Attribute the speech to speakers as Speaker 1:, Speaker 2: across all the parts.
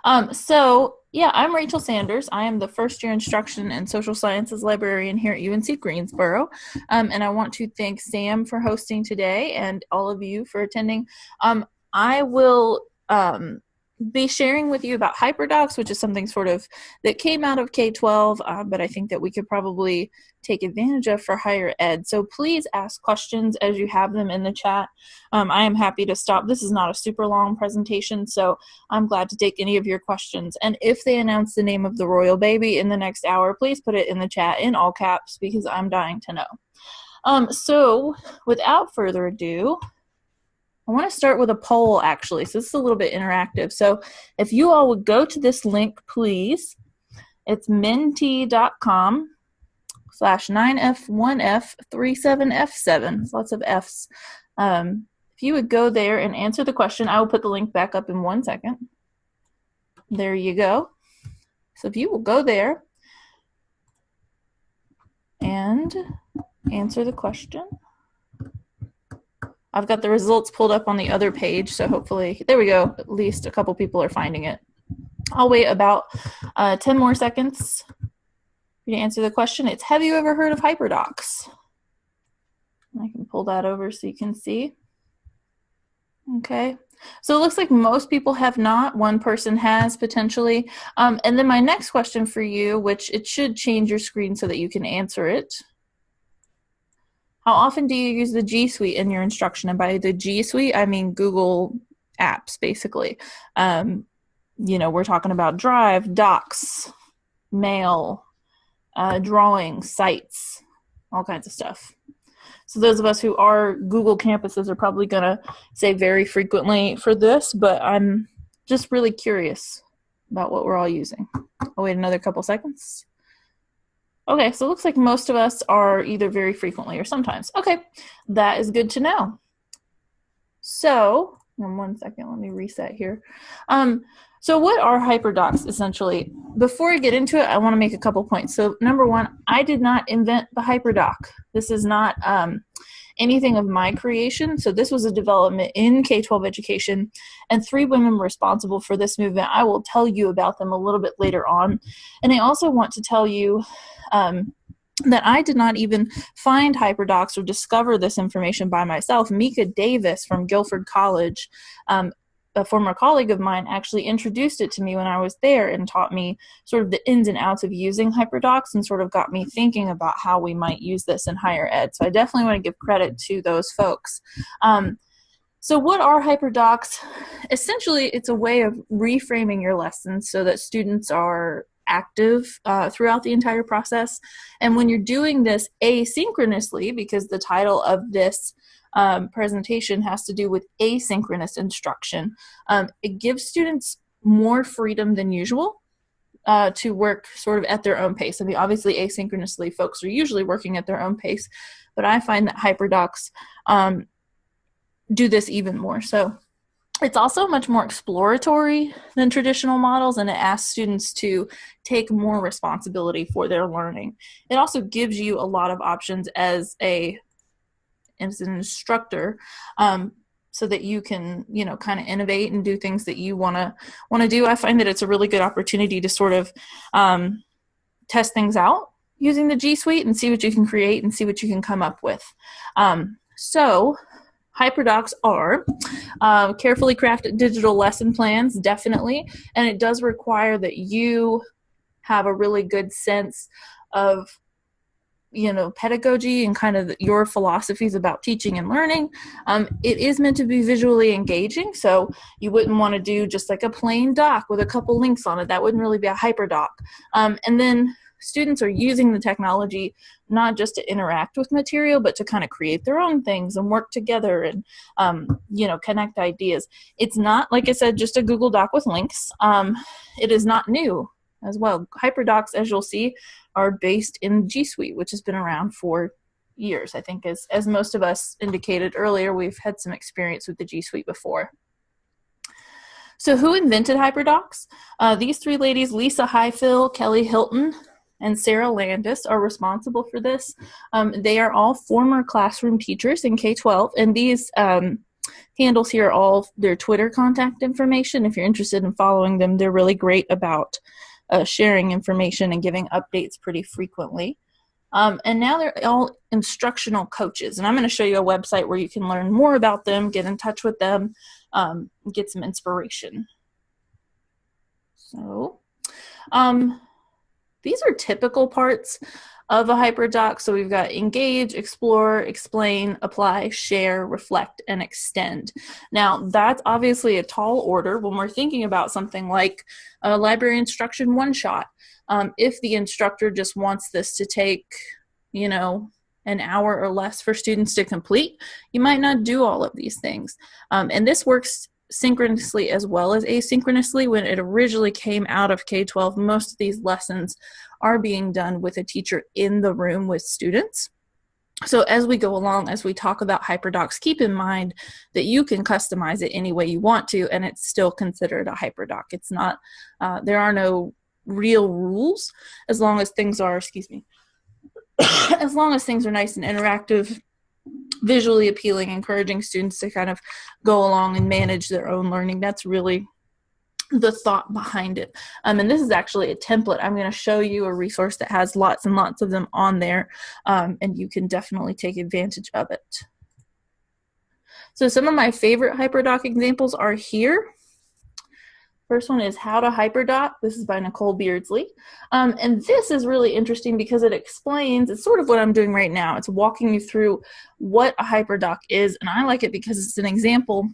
Speaker 1: So I'm Rachel Sanders. I am the first year instruction and social sciences librarian here at UNC Greensboro. And I want to thank Sam for hosting today and all of you for attending. I will be sharing with you about HyperDocs, which is something sort of that came out of K-12, but I think that we could probably take advantage of for higher ed. So please ask questions as you have them in the chat. I am happy to stop. This is not a super long presentation, so I'm glad to take any of your questions. And if they announce the name of the royal baby in the next hour, please put it in the chat in all caps because I'm dying to know. So without further ado, I want to start with a poll, actually. So this is a little bit interactive. So if you all would go to this link, please. It's menti.com/9F1F37F7. There's lots of Fs. If you would go there and answer the question, I will put the link back up in 1 second. There you go. So if you will go there and answer the question. I've got the results pulled up on the other page, so hopefully, there we go. At least a couple people are finding it. I'll wait about 10 more seconds for you to answer the question. It's, have you ever heard of HyperDocs? I can pull that over so you can see. Okay, so it looks like most people have not. One person has potentially. And then my next question for you, which it should change your screen so that you can answer it. How often do you use the G Suite in your instruction? And by the G Suite, I mean Google Apps, basically. We're talking about Drive, Docs, Mail, Drawing, Sites, all kinds of stuff. So those of us who are Google campuses are probably going to say very frequently for this, but I'm just really curious about what we're all using. I'll wait another couple seconds. Okay, so it looks like most of us are either very frequently or sometimes. Okay, that is good to know. So, in 1 second, let me reset here. So what are HyperDocs, essentially? Before I get into it, I want to make a couple points. So number one, I did not invent the HyperDoc. This is not anything of my creation. So this was a development in K-12 education, and 3 women were responsible for this movement. I will tell you about them a little bit later on. And I also want to tell you that I did not even find HyperDocs or discover this information by myself. Mika Davis from Guilford College, a former colleague of mine, actually introduced it to me when I was there and taught me sort of the ins and outs of using HyperDocs and sort of got me thinking about how we might use this in higher ed. So I definitely want to give credit to those folks. So what are HyperDocs? Essentially, it's a way of reframing your lessons so that students are active throughout the entire process. And when you're doing this asynchronously, because the title of this presentation has to do with asynchronous instruction, it gives students more freedom than usual to work sort of at their own pace. I mean, obviously asynchronously folks are usually working at their own pace, but I find that HyperDocs do this even more. So it's also much more exploratory than traditional models, and it asks students to take more responsibility for their learning. It also gives you a lot of options as an instructor, so that you can, kind of innovate and do things that you want to do. I find that it's a really good opportunity to sort of test things out using the G Suite and see what you can create and see what you can come up with. So HyperDocs are carefully crafted digital lesson plans, definitely, and it does require that you have a really good sense of pedagogy and kind of your philosophies about teaching and learning. It is meant to be visually engaging, so you wouldn't want to do just like a plain doc with a couple links on it. That wouldn't really be a HyperDoc. And then students are using the technology not just to interact with material, but to kind of create their own things and work together and, connect ideas. It's not, like I said, just a Google Doc with links. It is not new as well. HyperDocs, as you'll see, are based in G Suite, which has been around for years. I think as most of us indicated earlier, we've had some experience with the G Suite before. So who invented HyperDocs? These 3 ladies, Lisa Highfill, Kelly Hilton, and Sarah Landis, are responsible for this. They are all former classroom teachers in K-12, and these handles here are all their Twitter contact information. If you're interested in following them, they're really great about sharing information and giving updates pretty frequently. And now they're all instructional coaches. And I'm going to show you a website where you can learn more about them, get in touch with them, get some inspiration. So these are typical parts of a HyperDoc. So we've got engage, explore, explain, apply, share, reflect, and extend. Now, that's obviously a tall order when we're thinking about something like a library instruction one-shot. If the instructor just wants this to take, an hour or less for students to complete, you might not do all of these things. And this works synchronously as well as asynchronously. When it originally came out of K-12, most of these lessons are being done with a teacher in the room with students. So as we go along, as we talk about HyperDocs, keep in mind that you can customize it any way you want to, and it's still considered a HyperDoc. It's not, there are no real rules as long as things are, as long as things are nice and interactive, visually appealing, encouraging students to kind of go along and manage their own learning. That's really the thought behind it. And this is actually a template. I'm going to show you a resource that has lots and lots of them on there, and you can definitely take advantage of it. So some of my favorite HyperDoc examples are here. First one is How to HyperDoc. This is by Nicole Beardsley. And this is really interesting because it explains, it's sort of what I'm doing right now. It's walking you through what a HyperDoc is, and I like it because it's an example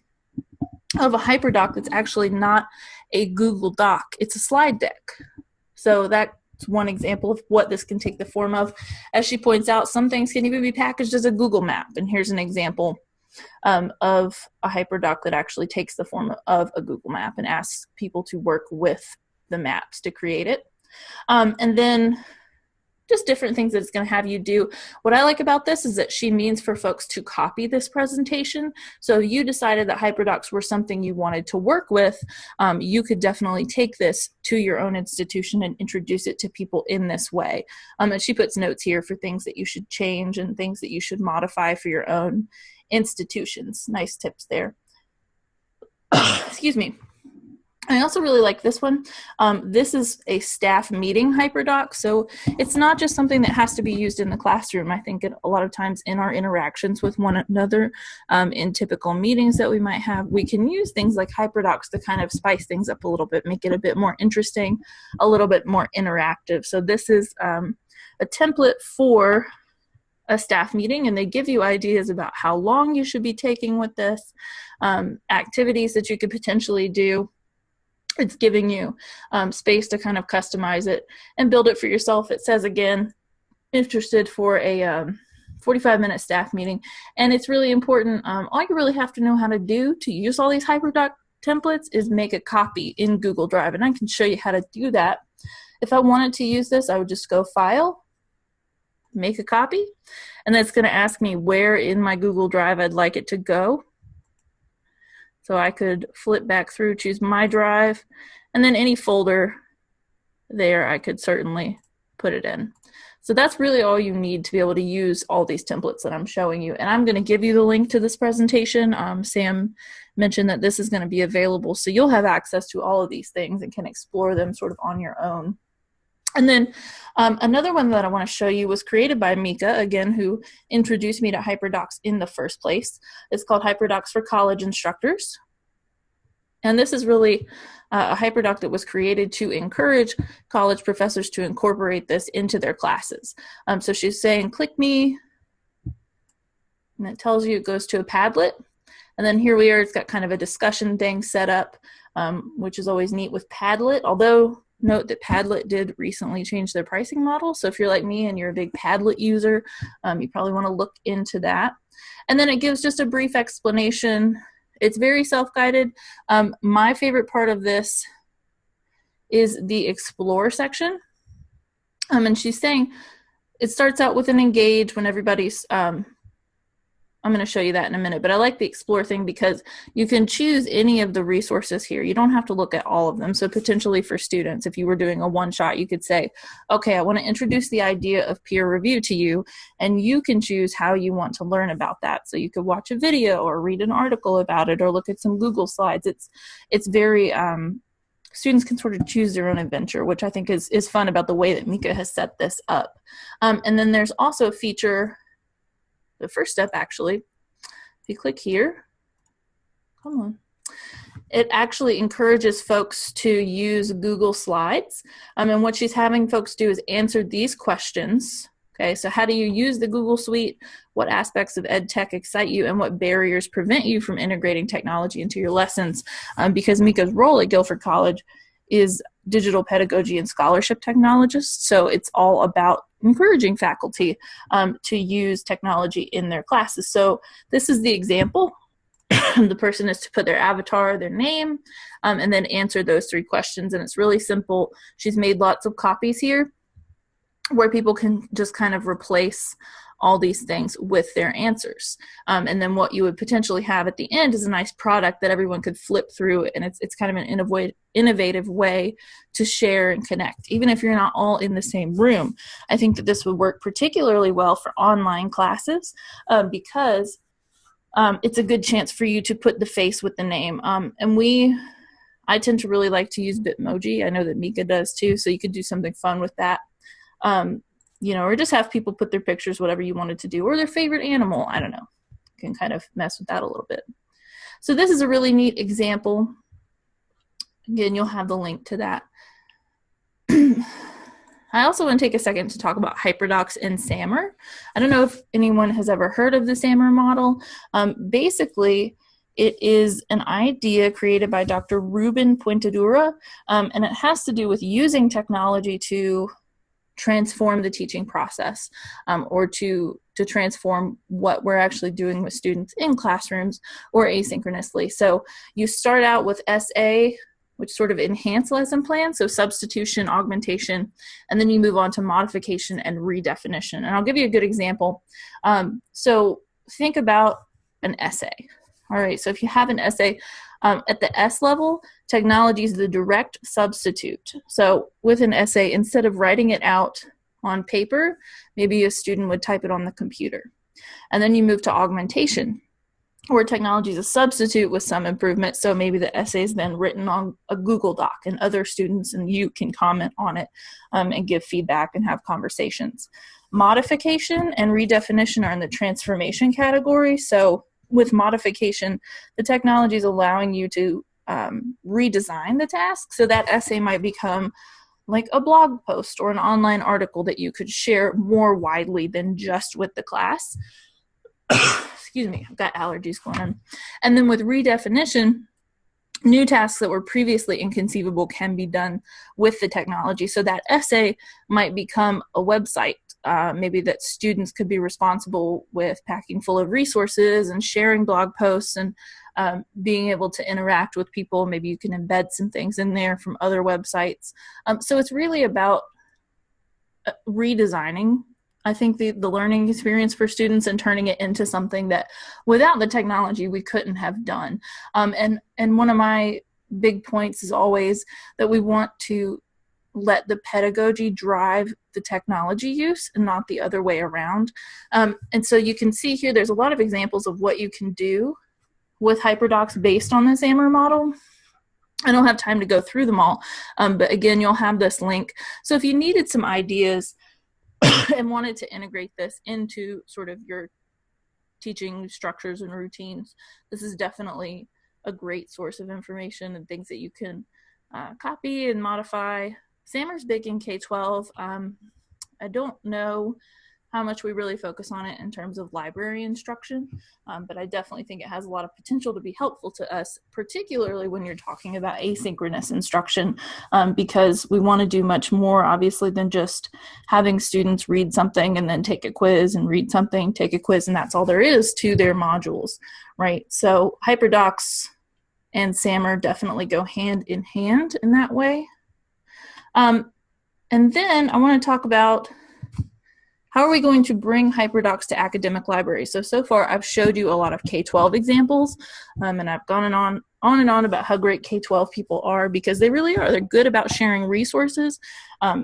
Speaker 1: of a HyperDoc that's actually not a Google Doc. It's a slide deck. So that's one example of what this can take the form of. As she points out, some things can even be packaged as a Google map, and here's an example of a HyperDoc that actually takes the form of a Google map and asks people to work with the maps to create it. And then just different things that it's going to have you do. What I like about this is that she means for folks to copy this presentation. So if you decided that HyperDocs were something you wanted to work with, you could definitely take this to your own institution and introduce it to people in this way. And she puts notes here for things that you should change and things that you should modify for your own institutions. Nice tips there. Excuse me. I also really like this one. This is a staff meeting HyperDoc, so it's not just something that has to be used in the classroom. I think a lot of times in our interactions with one another, in typical meetings that we might have, we can use things like HyperDocs to kind of spice things up a little bit, make it a bit more interesting, a little bit more interactive. So this is a template for a staff meeting, and they give you ideas about how long you should be taking with this, activities that you could potentially do. It's giving you space to kind of customize it and build it for yourself. It says, again, interested for a 45-minute staff meeting. And it's really important. All you really have to know how to do to use all these HyperDoc templates is make a copy in Google Drive. And I can show you how to do that. If I wanted to use this, I would just go File, Make a Copy. And that's going to ask me where in my Google Drive I'd like it to go. So I could flip back through, choose my drive, and then any folder there I could certainly put it in. So that's really all you need to be able to use all these templates that I'm showing you. And I'm going to give you the link to this presentation. Sam mentioned that this is going to be available, so you'll have access to all of these things and can explore them sort of on your own. And then another one that I want to show you was created by Mika, again, who introduced me to HyperDocs in the first place. It's called HyperDocs for College Instructors. And this is really a HyperDoc that was created to encourage college professors to incorporate this into their classes. So she's saying, click me, and it tells you it goes to a Padlet. And then here we are, it's got kind of a discussion thing set up, which is always neat with Padlet, although note that Padlet did recently change their pricing model. So if you're like me and you're a big Padlet user, you probably want to look into that. And then it gives just a brief explanation. It's very self-guided. My favorite part of this is the Explore section. And she's saying it starts out with an engage when everybody's I'm going to show you that in a minute, but I like the explore thing because you can choose any of the resources here. You don't have to look at all of them. So potentially for students, if you were doing a one shot, you could say, okay, I want to introduce the idea of peer review to you, and you can choose how you want to learn about that. So you could watch a video or read an article about it or look at some Google slides. It's very, students can sort of choose their own adventure, which I think is fun about the way that Mika has set this up. And then there's also a feature, the first step actually, if you click here, come on, it actually encourages folks to use Google Slides. And what she's having folks do is answer these questions. Okay, so how do you use the Google Suite? What aspects of ed tech excite you, and what barriers prevent you from integrating technology into your lessons? Because Mika's role at Guilford College is digital pedagogy and scholarship technologist, so it's all about encouraging faculty to use technology in their classes. So this is the example. The person is to put their avatar, their name, and then answer those 3 questions, and it's really simple. She's made lots of copies here where people can just kind of replace all these things with their answers. And then what you would potentially have at the end is a nice product that everyone could flip through, and it's kind of an innovative way to share and connect. Even if you're not all in the same room, I think that this would work particularly well for online classes because it's a good chance for you to put the face with the name. I tend to really like to use Bitmoji. I know that Mika does too, so you could do something fun with that. Or just have people put their pictures, whatever you wanted to do, or their favorite animal. I don't know. You can kind of mess with that a little bit. So this is a really neat example. Again, you'll have the link to that. I also want to take a second to talk about HyperDocs and SAMR. I don't know if anyone has ever heard of the SAMR model. Basically, it is an idea created by Dr. Ruben Puentedura, and it has to do with using technology to transform the teaching process or to transform what we're actually doing with students in classrooms or asynchronously. So you start out with SA, which sort of enhance lesson plan, so substitution, augmentation, and then you move on to modification and redefinition. And I'll give you a good example. So think about an essay. All right, so if you have an essay, at the S level, technology is the direct substitute. So with an essay, instead of writing it out on paper, maybe a student would type it on the computer. And then you move to augmentation, where technology is a substitute with some improvement. So maybe the essay is then written on a Google Doc, and other students and you can comment on it and give feedback and have conversations. Modification and redefinition are in the transformation category. So with modification, the technology is allowing you to redesign the task. So that essay might become like a blog post or an online article that you could share more widely than just with the class. Excuse me, I've got allergies going on. And then with redefinition, new tasks that were previously inconceivable can be done with the technology. So that essay might become a website. Maybe that students could be responsible with packing full of resources and sharing blog posts and being able to interact with people. Maybe you can embed some things in there from other websites. So it's really about redesigning, I think, the learning experience for students and turning it into something that without the technology we couldn't have done. And one of my big points is always that we want to let the pedagogy drive the technology use and not the other way around. And so you can see here there's a lot of examples of what you can do with HyperDocs based on the SAMR model. I don't have time to go through them all, but again, you'll have this link. So if you needed some ideas and wanted to integrate this into sort of your teaching structures and routines, this is definitely a great source of information and things that you can copy and modify. SAMR's big in K-12. I don't know how much we really focus on it in terms of library instruction, but I definitely think it has a lot of potential to be helpful to us, particularly when you're talking about asynchronous instruction, because we want to do much more, obviously, than just having students read something and then take a quiz and read something, take a quiz, and that's all there is to their modules, right? So HyperDocs and SAMR definitely go hand in hand in that way. And then I want to talk about how are we going to bring HyperDocs to academic libraries? So far I've showed you a lot of K-12 examples, and I've gone on and on about how great K-12 people are, because they really are. They're good about sharing resources.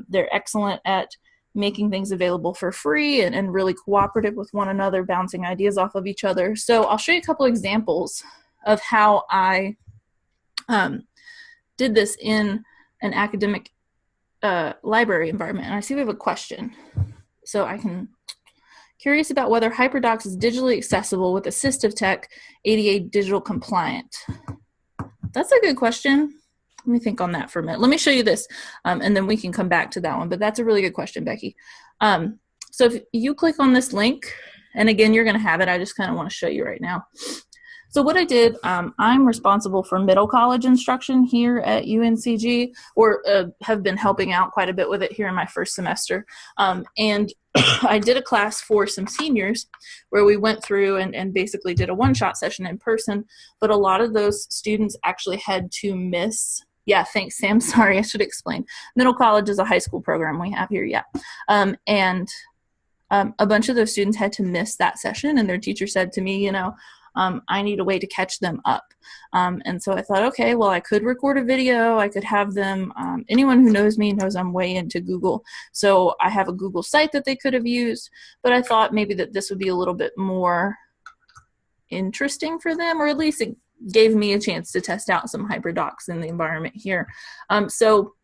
Speaker 1: They're excellent at making things available for free and really cooperative with one another, bouncing ideas off of each other. So I'll show you a couple examples of how I did this in an academic library environment. And I see we have a question. So curious about whether HyperDocs is digitally accessible with assistive tech, ADA digital compliant. That's a good question. Let me think on that for a minute. Let me show you this, and then we can come back to that one. But that's a really good question, Becky. So if you click on this link, and again, you're going to have it. I just kind of want to show you right now. So what I did, I'm responsible for middle college instruction here at UNCG, or have been helping out quite a bit with it here in my first semester. And I did a class for some seniors where we went through and basically did a one-shot session in person, but a lot of those students actually had to miss. Yeah, thanks, Sam. Sorry, I should explain. Middle college is a high school program we have here, yeah. A bunch of those students had to miss that session, and their teacher said to me, I need a way to catch them up. And so I thought, okay, well, I could record a video. I could have them, anyone who knows me knows I'm way into Google. So I have a Google site that they could have used, but I thought maybe that this would be a little bit more interesting for them, or at least it gave me a chance to test out some HyperDocs in the environment here. So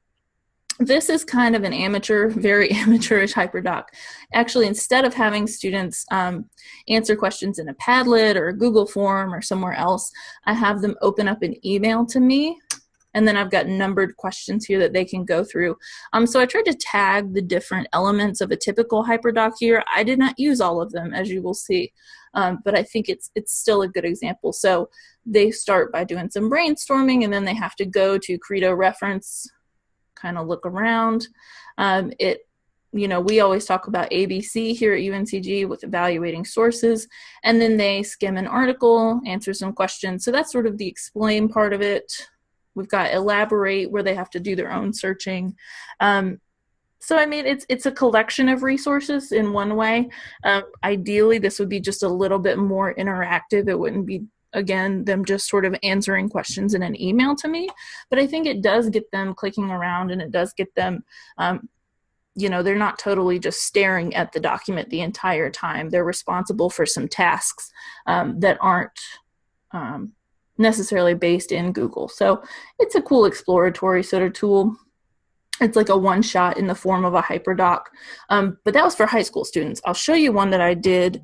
Speaker 1: this is kind of an amateur, very amateurish HyperDoc. Actually, instead of having students answer questions in a Padlet or a Google form or somewhere else, I have them open up an email to me, and then I've got numbered questions here that they can go through. So I tried to tag the different elements of a typical HyperDoc here. I did not use all of them, as you will see, but I think it's still a good example. So they start by doing some brainstorming, and then they have to go to Credo reference, kind of look around. We always talk about ABC here at UNCG with evaluating sources, and then they skim an article, answer some questions. So that's sort of the explain part of it. We've got elaborate, where they have to do their own searching. So I mean, it's a collection of resources in one way. Ideally, this would be just a little bit more interactive. It wouldn't be, again, them just sort of answering questions in an email to me. But I think it does get them clicking around, and it does get them, they're not totally just staring at the document the entire time. They're responsible for some tasks that aren't necessarily based in Google. So it's a cool exploratory sort of tool. It's like a one-shot in the form of a HyperDoc. But that was for high school students. I'll show you one that I did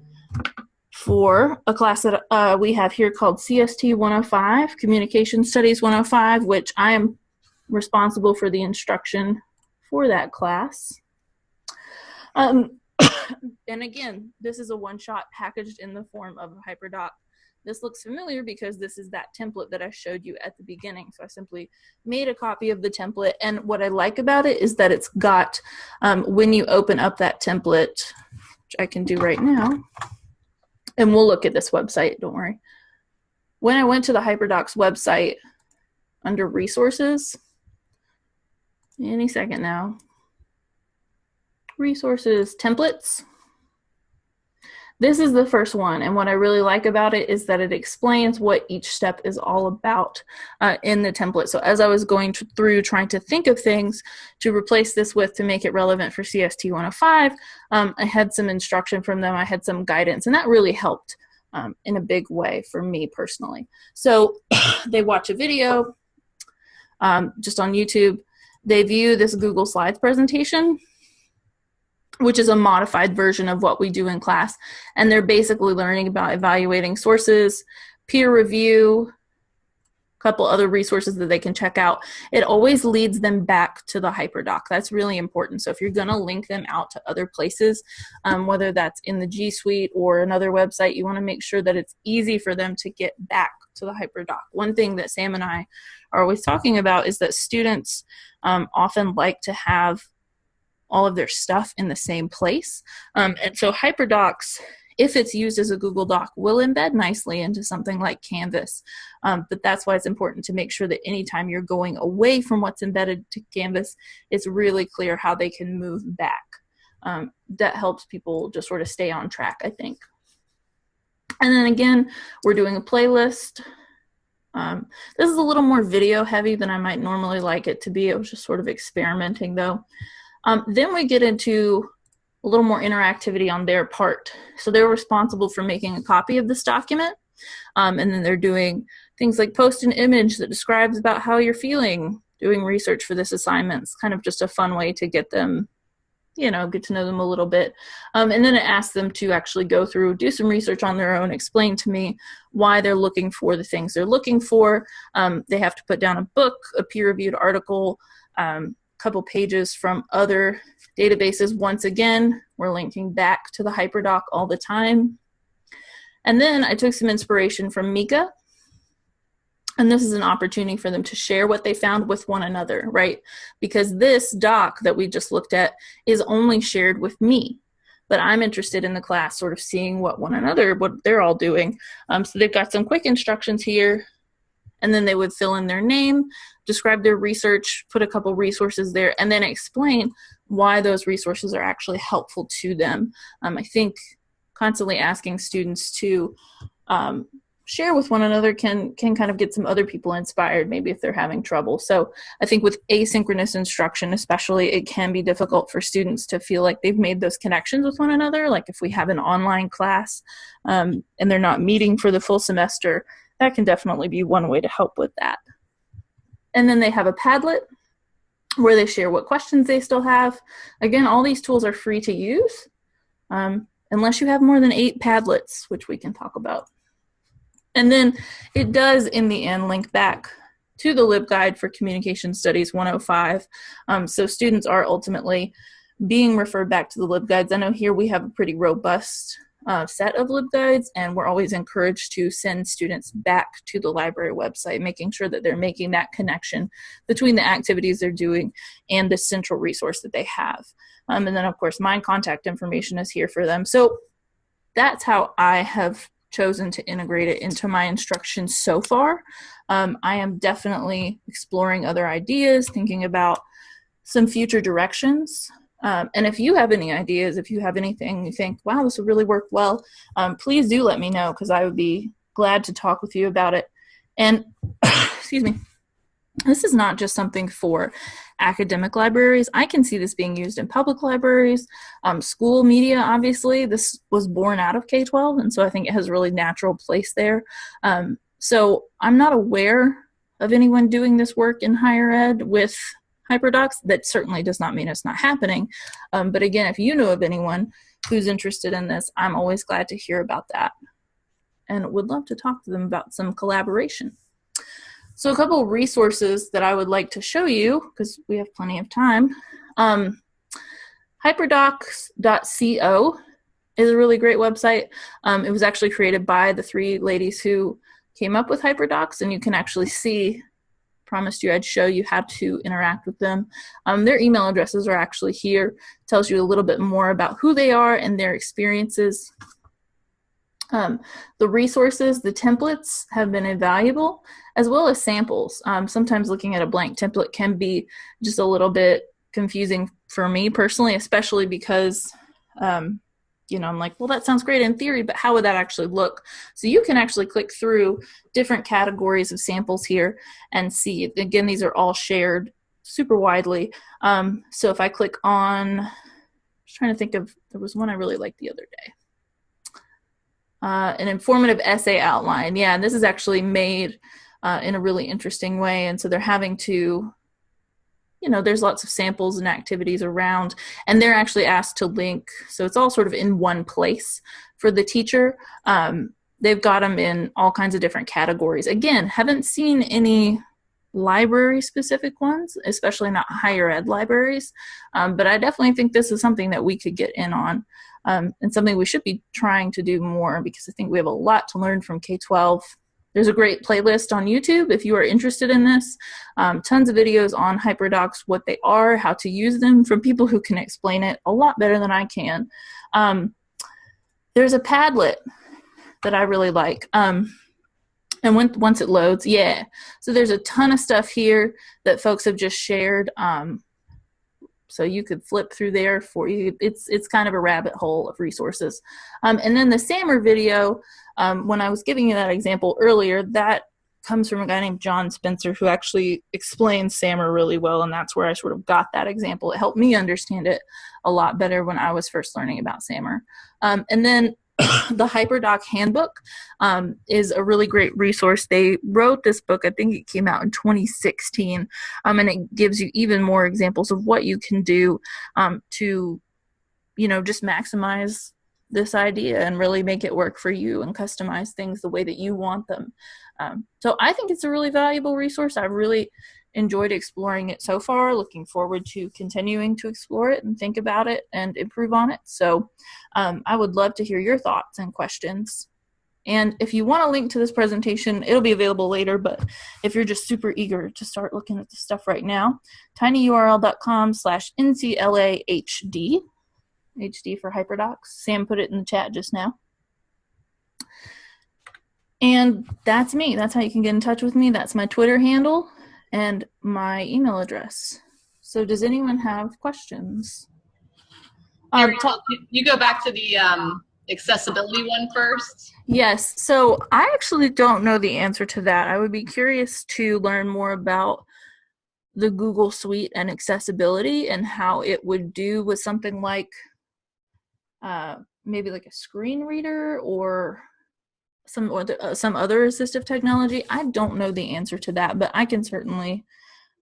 Speaker 1: for a class that we have here called CST 105, Communication Studies 105, which I am responsible for the instruction for that class. And again, this is a one-shot packaged in the form of a HyperDoc. This looks familiar because this is that template that I showed you at the beginning. So I simply made a copy of the template. And what I like about it is that it's got, when you open up that template, which I can do right now, and we'll look at this website, don't worry. When I went to the HyperDocs website under resources, any second now, resources, templates. This is the first one, and what I really like about it is that it explains what each step is all about in the template. So as I was going through trying to think of things to replace this with to make it relevant for CST 105, I had some instruction from them, I had some guidance, and that really helped in a big way for me personally. So they watch a video just on YouTube, they view this Google Slides presentation, which is a modified version of what we do in class. And they're basically learning about evaluating sources, peer review, a couple other resources that they can check out. It always leads them back to the HyperDoc. That's really important. So if you're gonna link them out to other places, whether that's in the G Suite or another website, you wanna make sure that it's easy for them to get back to the HyperDoc. One thing that Sam and I are always talking about is that students often like to have all of their stuff in the same place. And so HyperDocs, if it's used as a Google Doc, will embed nicely into something like Canvas. But that's why it's important to make sure that anytime you're going away from what's embedded to Canvas, it's really clear how they can move back. that helps people just sort of stay on track, I think. And then again, we're doing a playlist. This is a little more video heavy than I might normally like it to be. It was just sort of experimenting though. Then we get into a little more interactivity on their part. So they're responsible for making a copy of this document. And then they're doing things like post an image that describes about how you're feeling, doing research for this assignment. It's kind of just a fun way to get them, you know, get to know them a little bit. And then it asks them to actually go through, do some research on their own, explain to me why they're looking for the things they're looking for. They have to put down a book, a peer-reviewed article, couple pages from other databases. Once again, we're linking back to the HyperDoc all the time. And then I took some inspiration from Mika. And this is an opportunity for them to share what they found with one another, right? Because this doc that we just looked at is only shared with me. But I'm interested in the class sort of seeing what one another, what they're all doing. So they've got some quick instructions here. And then they would fill in their name, describe their research, put a couple resources there, and then explain why those resources are actually helpful to them. I think constantly asking students to share with one another can kind of get some other people inspired, maybe if they're having trouble. So I think with asynchronous instruction especially, it can be difficult for students to feel like they've made those connections with one another. Like if we have an online class and they're not meeting for the full semester, that can definitely be one way to help with that. And then they have a Padlet where they share what questions they still have. Again, all these tools are free to use unless you have more than 8 Padlets, which we can talk about. And then it does, in the end, link back to the LibGuide for Communication Studies 105. So students are ultimately being referred back to the LibGuides. I know here we have a pretty robust set of LibGuides, and we're always encouraged to send students back to the library website, making sure that they're making that connection between the activities they're doing and the central resource that they have. And then, of course, my contact information is here for them. So that's how I have chosen to integrate it into my instruction so far. I am definitely exploring other ideas, thinking about some future directions. And if you have any ideas, if you have anything you think, wow, this would really work well, please do let me know, because I would be glad to talk with you about it. And excuse me, this is not just something for academic libraries. I can see this being used in public libraries, school media, obviously. This was born out of K-12, and so I think it has a really natural place there. So I'm not aware of anyone doing this work in higher ed with HyperDocs. That certainly does not mean it's not happening. But again, if you know of anyone who's interested in this, I'm always glad to hear about that and would love to talk to them about some collaboration. So a couple of resources that I would like to show you, because we have plenty of time. Hyperdocs.co is a really great website. It was actually created by the 3 ladies who came up with HyperDocs, and you can actually see, promised you I'd show you how to interact with them. Their email addresses are actually here. Tells you a little bit more about who they are and their experiences. The resources, the templates have been invaluable, as well as samples. Sometimes looking at a blank template can be just a little bit confusing for me personally, especially because, you know, I'm like, well, that sounds great in theory, but how would that actually look? So you can actually click through different categories of samples here and see. Again, these are all shared super widely. So if I click on, I'm just trying to think of, there was one I really liked the other day. An informative essay outline. Yeah, and this is actually made in a really interesting way. And so they're having to, you know, there's lots of samples and activities around, and they're actually asked to link. So it's all sort of in one place for the teacher. They've got them in all kinds of different categories. Again, haven't seen any library-specific ones, especially not higher ed libraries. But I definitely think this is something that we could get in on. And something we should be trying to do more, because I think we have a lot to learn from K-12. There's a great playlist on YouTube if you are interested in this. Tons of videos on HyperDocs, what they are, how to use them, from people who can explain it a lot better than I can. There's a Padlet that I really like. And once it loads, yeah. So there's a ton of stuff here that folks have just shared. So you could flip through there for you. It's kind of a rabbit hole of resources. And then the SAMR video, when I was giving you that example earlier, that comes from a guy named John Spencer, who actually explains SAMR really well, and that's where I sort of got that example. It helped me understand it a lot better when I was first learning about SAMR. And then the HyperDoc Handbook is a really great resource. They wrote this book, I think it came out in 2016, and it gives you even more examples of what you can do to, just maximize this idea and really make it work for you and customize things the way that you want them. So I think it's a really valuable resource. I've really enjoyed exploring it so far, looking forward to continuing to explore it and think about it and improve on it. So I would love to hear your thoughts and questions. And if you want a link to this presentation, it'll be available later, but if you're just super eager to start looking at this stuff right now, tinyurl.com/NCLAHD, HD for HyperDocs. Sam put it in the chat just now. And that's me. That's how you can get in touch with me. That's my Twitter handle and my email address. So does anyone have questions?
Speaker 2: You go back to the accessibility one first.
Speaker 1: Yes. So I actually don't know the answer to that. I would be curious to learn more about the Google Suite and accessibility and how it would do with something like maybe like a screen reader or some other assistive technology. I don't know the answer to that, but I can certainly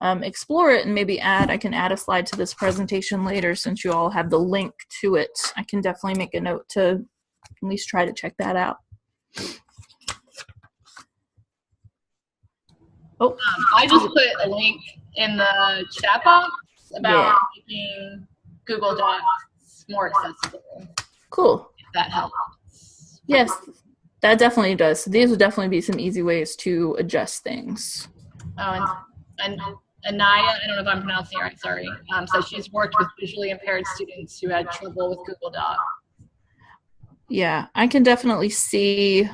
Speaker 1: explore it and maybe I can add a slide to this presentation later since you all have the link to it. I can definitely make a note to at least try to check that out. Oh,
Speaker 2: I just put a link in the chat box about making Google Docs more accessible.
Speaker 1: Cool.
Speaker 2: If that helps.
Speaker 1: Yes, that definitely does. These would definitely be some easy ways to adjust things.
Speaker 2: Oh, and Anaya, I don't know if I'm pronouncing it right, sorry, says she's worked with visually impaired students who had trouble with Google Docs.
Speaker 1: Yeah, I can definitely see,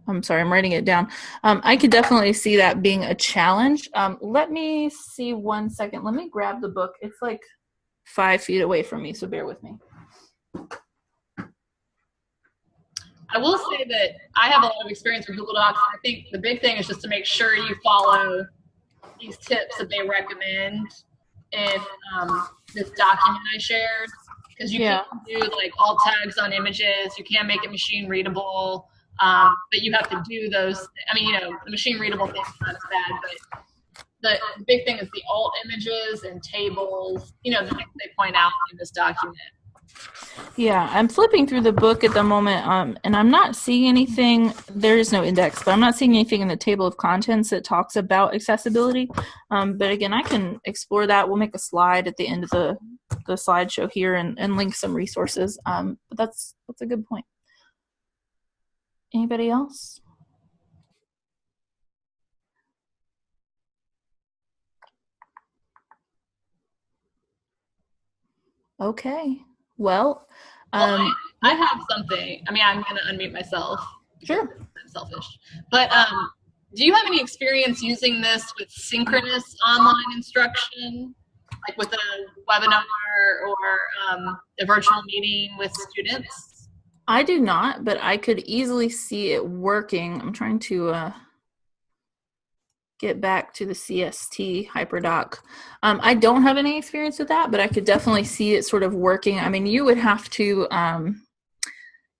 Speaker 1: I'm sorry, I'm writing it down. I could definitely see that being a challenge. Let me see 1 second. Let me grab the book. It's like 5 feet away from me, so bear with me.
Speaker 2: I will say that I have a lot of experience with Google Docs. I think the big thing is just to make sure you follow these tips that they recommend in this document I shared. Because you can do like alt tags on images, you can make it machine readable, but you have to do those. I mean, the machine readable thing is not as bad, but the big thing is the alt images and tables, the things they point out in this document.
Speaker 1: Yeah, I'm flipping through the book at the moment, and I'm not seeing anything. There is no index, but I'm not seeing anything in the table of contents that talks about accessibility. But again, I can explore that. We'll make a slide at the end of the slideshow here and link some resources. But that's a good point. Anybody else? Okay. Well,
Speaker 2: I have something. I mean, I'm going to unmute myself.
Speaker 1: Sure.
Speaker 2: I'm selfish. But do you have any experience using this with synchronous online instruction, like with a webinar or a virtual meeting with students?
Speaker 1: I do not, but I could easily see it working. I'm trying to get back to the CST HyperDoc. I don't have any experience with that, but I could definitely see it sort of working. I mean, you would have to,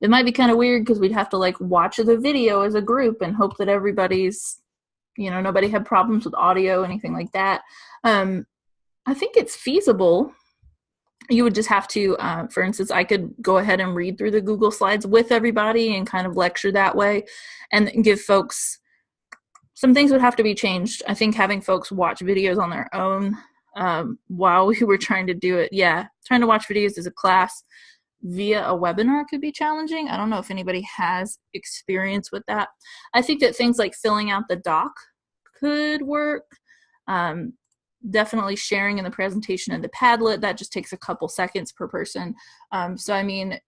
Speaker 1: it might be kind of weird because we'd have to like watch the video as a group and hope that everybody's, nobody had problems with audio, anything like that. I think it's feasible. You would just have to, for instance, I could go ahead and read through the Google Slides with everybody and kind of lecture that way and give folks, some things would have to be changed. I think having folks watch videos on their own while we were trying to do it. Yeah, trying to watch videos as a class via a webinar could be challenging. I don't know if anybody has experience with that. I think that things like filling out the doc could work. Definitely sharing in the presentation in the Padlet, that just takes a couple seconds per person. So, I mean,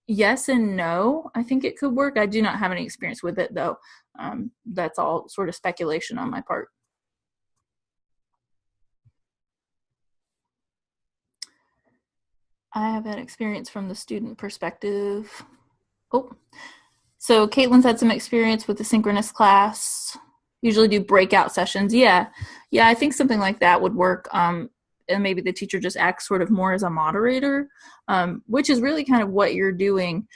Speaker 1: yes and no. I think it could work. I do not have any experience with it, though. That's all sort of speculation on my part. I have had experience from the student perspective. Oh, so Caitlin's had some experience with the synchronous class. Usually do breakout sessions. Yeah, I think something like that would work. And maybe the teacher just acts sort of more as a moderator, which is really kind of what you're doing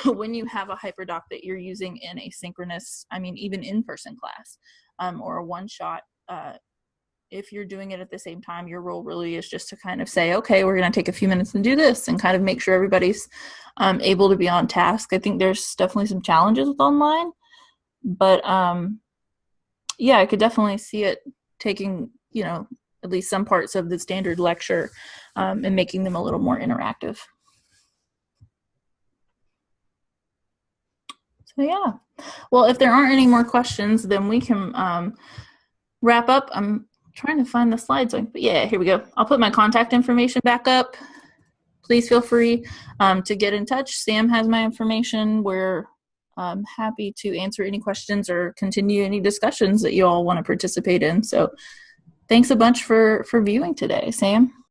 Speaker 1: when you have a hyperdoc that you're using in a synchronous, I mean, even in-person class, or a one-shot. If you're doing it at the same time, your role really is just to kind of say, okay, we're going to take a few minutes and do this, and kind of make sure everybody's able to be on task. I think there's definitely some challenges with online, but yeah, I could definitely see it taking, at least some parts of the standard lecture and making them a little more interactive. So yeah, well, if there aren't any more questions, then we can wrap up. I'm trying to find the slides, but yeah, here we go. I'll put my contact information back up. Please feel free to get in touch. Sam has my information. We're happy to answer any questions or continue any discussions that you all want to participate in. So thanks a bunch for viewing today, Sam.